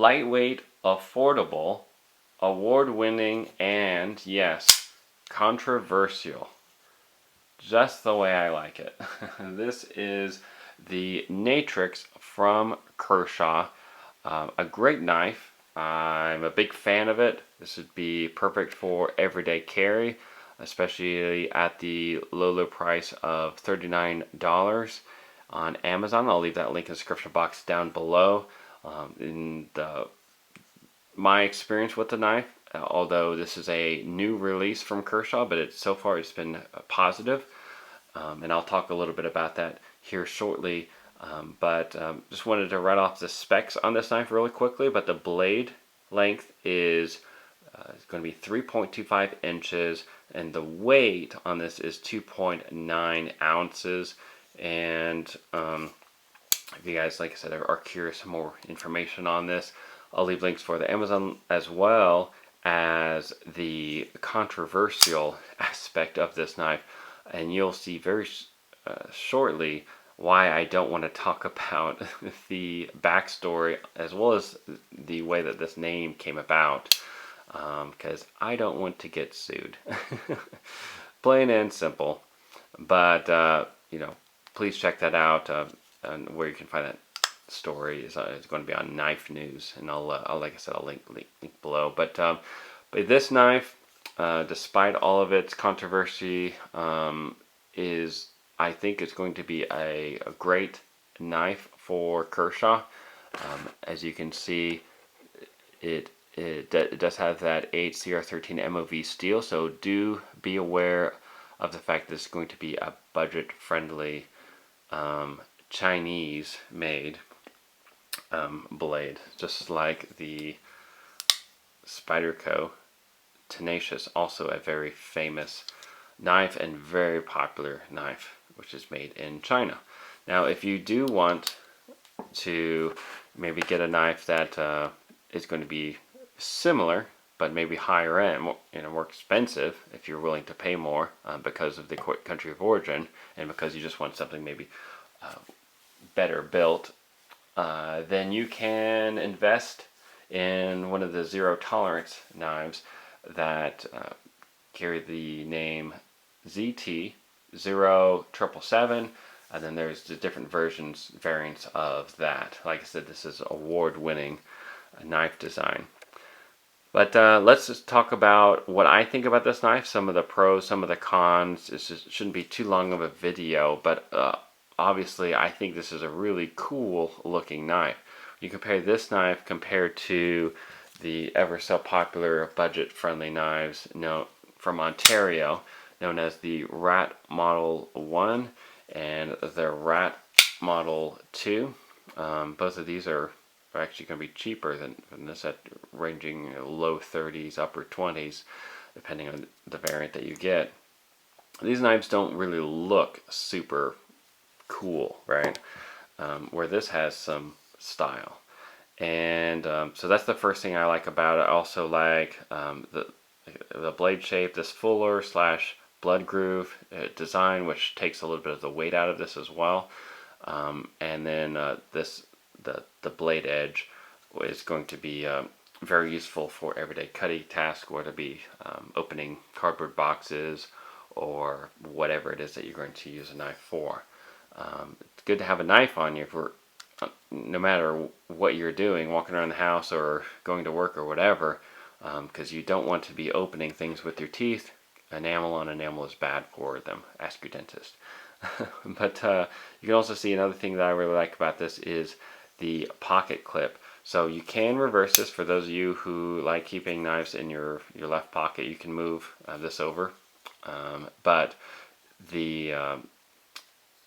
lightweight, affordable, award-winning, and yes, controversial. Just the way I like it. This is the Natrix from Kershaw. A great knife. I'm a big fan of it. This would be perfect for everyday carry, especially at the low price of $39 on Amazon. I'll leave that link in the description box down below. My experience with the knife, although this is a new release from Kershaw, but so far it's been positive. And I'll talk a little bit about that here shortly. Just wanted to write off the specs on this knife really quickly. But the blade length is going to be 3.25 inches, and the weight on this is 2.9 ounces. And if you guys, like I said, are curious for more information on this, I'll leave links for the Amazon as well as the controversial aspect of this knife. And you'll see very shortly why I don't want to talk about the backstory as well as the way that this name came about, because I don't want to get sued. Plain and simple. But please check that out. And where you can find that story is going to be on Knife News, and I'll like I said, I'll link below. But this knife, despite all of its controversy, I think it's going to be a great knife for Kershaw. As you can see, it does have that AHCR13 MOV steel, so do be aware of the fact that it's going to be a budget-friendly Chinese-made blade, just like the Spyderco Tenacious, also a very famous knife and very popular knife, which is made in China. Now, if you do want to maybe get a knife that is going to be similar, but maybe higher end, more expensive, if you're willing to pay more because of the country of origin, and because you just want something maybe better built, then you can invest in one of the zero tolerance knives that carry the name ZT-0777, and then there's the different variants of that. Like I said, this is award-winning knife design. But let's just talk about what I think about this knife, some of the pros, some of the cons. It shouldn't be too long of a video, but obviously I think this is a really cool looking knife. You compare this knife compared to the ever so popular budget friendly knives from Ontario, known as the Rat Model 1 and the Rat Model 2. Both of these are actually going to be cheaper than this, at ranging low 30s, upper 20s, depending on the variant that you get. These knives don't really look super cool, right? Where this has some style. And so that's the first thing I like about it. I also like the blade shape, this fuller / blood groove design, which takes a little bit of the weight out of this as well. And then the blade edge is going to be very useful for everyday cutting tasks, or to be opening cardboard boxes or whatever it is that you're going to use a knife for. It's good to have a knife on you for no matter what you're doing, walking around the house or going to work or whatever, because you don't want to be opening things with your teeth. Enamel on enamel is bad for them. Ask your dentist. But you can also see another thing that I really like about this is the pocket clip. So you can reverse this. For those of you who like keeping knives in your left pocket, you can move this over. But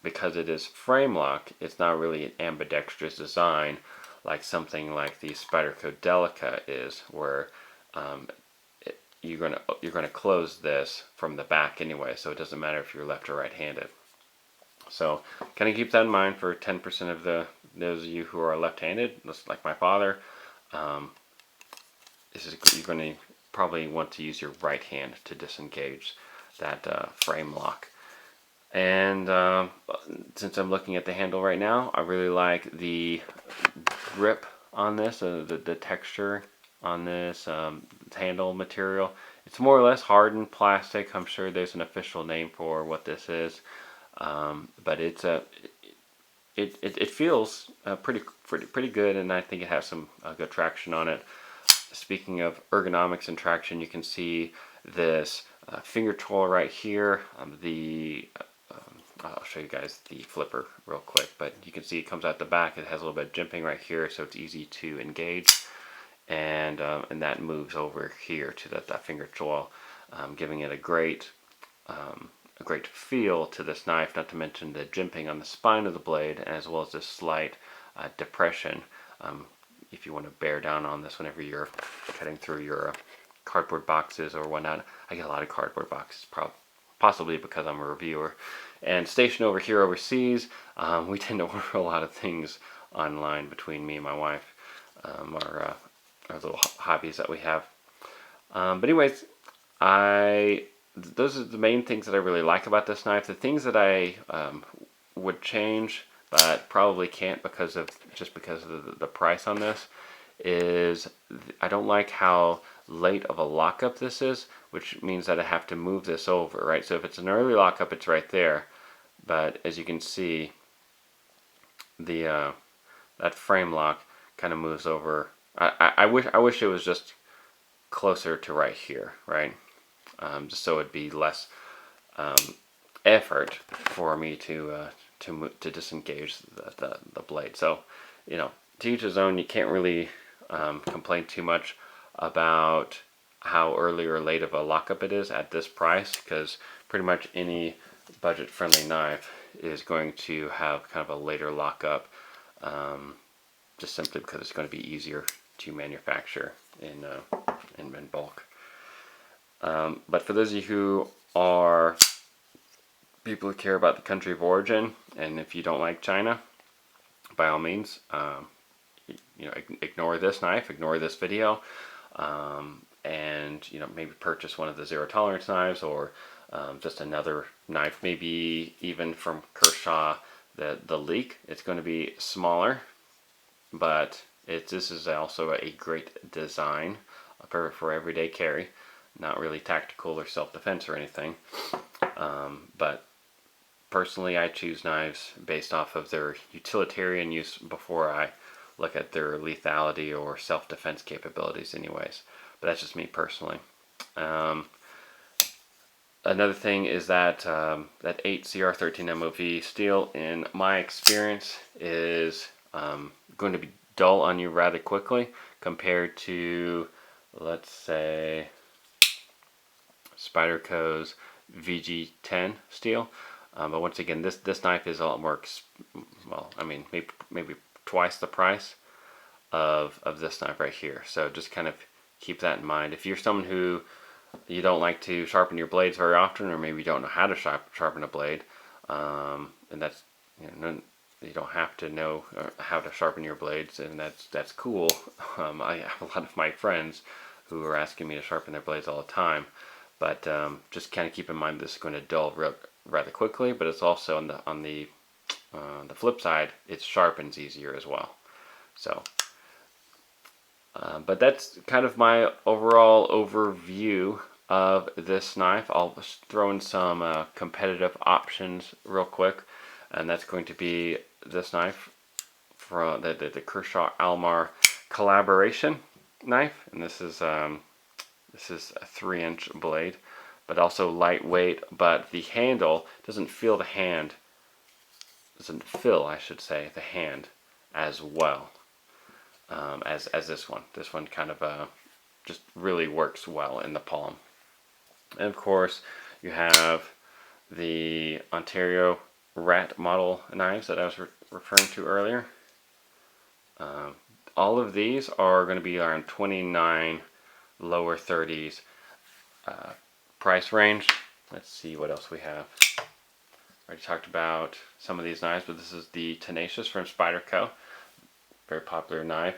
because it is frame lock, it's not really an ambidextrous design like something like the Spyderco Delica is, where you're gonna close this from the back anyway, so it doesn't matter if you're left or right-handed. So kind of keep that in mind for 10% of those of you who are left-handed, like my father. You're going to probably want to use your right hand to disengage that frame lock. And since I'm looking at the handle right now, I really like the grip on this, the texture on this handle material. It's more or less hardened plastic. I'm sure there's an official name for what this is, but it feels pretty good, and I think it has some good traction on it. Speaking of ergonomics and traction, you can see this finger tool right here. I'll show you guys the flipper real quick, but you can see it comes out the back. It has a little bit of jimping right here, so it's easy to engage, and that moves over here to that finger tool, giving it a great feel to this knife. Not to mention the jimping on the spine of the blade, as well as this slight depression. If you want to bear down on this whenever you're cutting through your cardboard boxes or whatnot. I get a lot of cardboard boxes, possibly because I'm a reviewer. And stationed over here overseas, we tend to order a lot of things online between me and my wife, our little hobbies that we have. But anyways, those are the main things that I really like about this knife. The things that I would change, but probably can't because of the price on this, is I don't like how late of a lockup this is, which means that I have to move this over, right? So if it's an early lockup, it's right there, but as you can see, the that frame lock kind of moves over. I wish it was just closer to right here, right? Just so it'd be less effort for me to disengage the blade. So, you know, to each his own. You can't really complain too much about how early or late of a lockup it is at this price, because pretty much any budget-friendly knife is going to have kind of a later lockup, just simply because it's going to be easier to manufacture in bulk. But for those of you who are people who care about the country of origin, and if you don't like China, by all means, ignore this knife, ignore this video, and maybe purchase one of the zero tolerance knives, or just another knife, maybe even from Kershaw, the Leak. It's going to be smaller, but this is also a great design, perfect for everyday carry. Not really tactical or self-defense or anything, but personally I choose knives based off of their utilitarian use before I look at their lethality or self-defense capabilities anyways. But that's just me personally. Another thing is that that 8 CR13 MOV steel, in my experience, is going to be dull on you rather quickly compared to, let's say, Spyderco's VG10 steel. But once again, this knife is a lot more, well, I mean, maybe twice the price of this knife right here. So just kind of keep that in mind. If you're someone who you don't like to sharpen your blades very often, or maybe you don't know how to sharpen a blade, and that's, you don't have to know how to sharpen your blades, and that's cool. I have a lot of my friends who are asking me to sharpen their blades all the time, but just kind of keep in mind this is going to dull rather quickly. But it's also on the flip side, it sharpens easier as well. So, but that's kind of my overall overview of this knife. I'll throw in some competitive options real quick, and that's going to be this knife from the Kershaw Almar collaboration knife, and this is a 3-inch blade, but also lightweight. But the handle doesn't fill, I should say, the hand as well as this one. This one kind of just really works well in the palm. And of course, you have the Ontario Rat model knives that I was referring to earlier. All of these are going to be around 29, lower 30s price range. Let's see what else we have. I already talked about some of these knives, but this is the Tenacious from Spyderco. Very popular knife.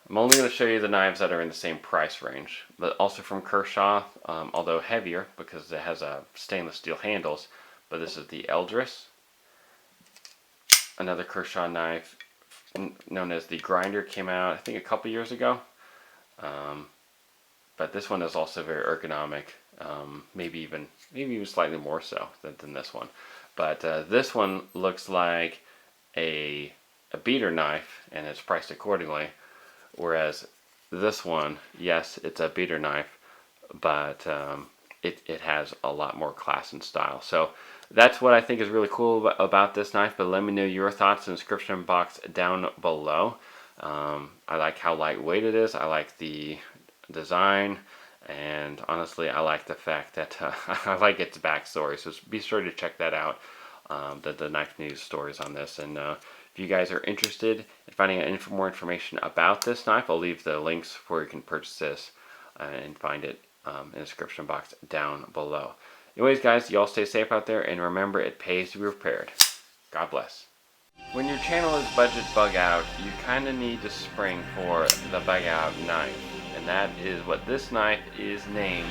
I'm only going to show you the knives that are in the same price range, but also from Kershaw, although heavier because it has stainless steel handles. But this is the Eldris, another Kershaw knife known as the grinder came out, I think, a couple years ago. But this one is also very ergonomic, maybe even slightly more so than this one. But this one looks like a beater knife, and it's priced accordingly. Whereas this one, yes, it's a beater knife, but it has a lot more class and style. So that's what I think is really cool about this knife. But let me know your thoughts in the description box down below. I like how lightweight it is. I like the design, and honestly, I like the fact that I like its backstory. So be sure to check that out. The Knife News stories on this. And if you guys are interested in finding out more information about this knife, I'll leave the links where you can purchase this and find it in the description box down below. Anyways, guys, y'all stay safe out there, and remember, it pays to be prepared. God bless. When your channel is budget bug out, you kind of need to spring for the bug out knife, and that is what this knife is named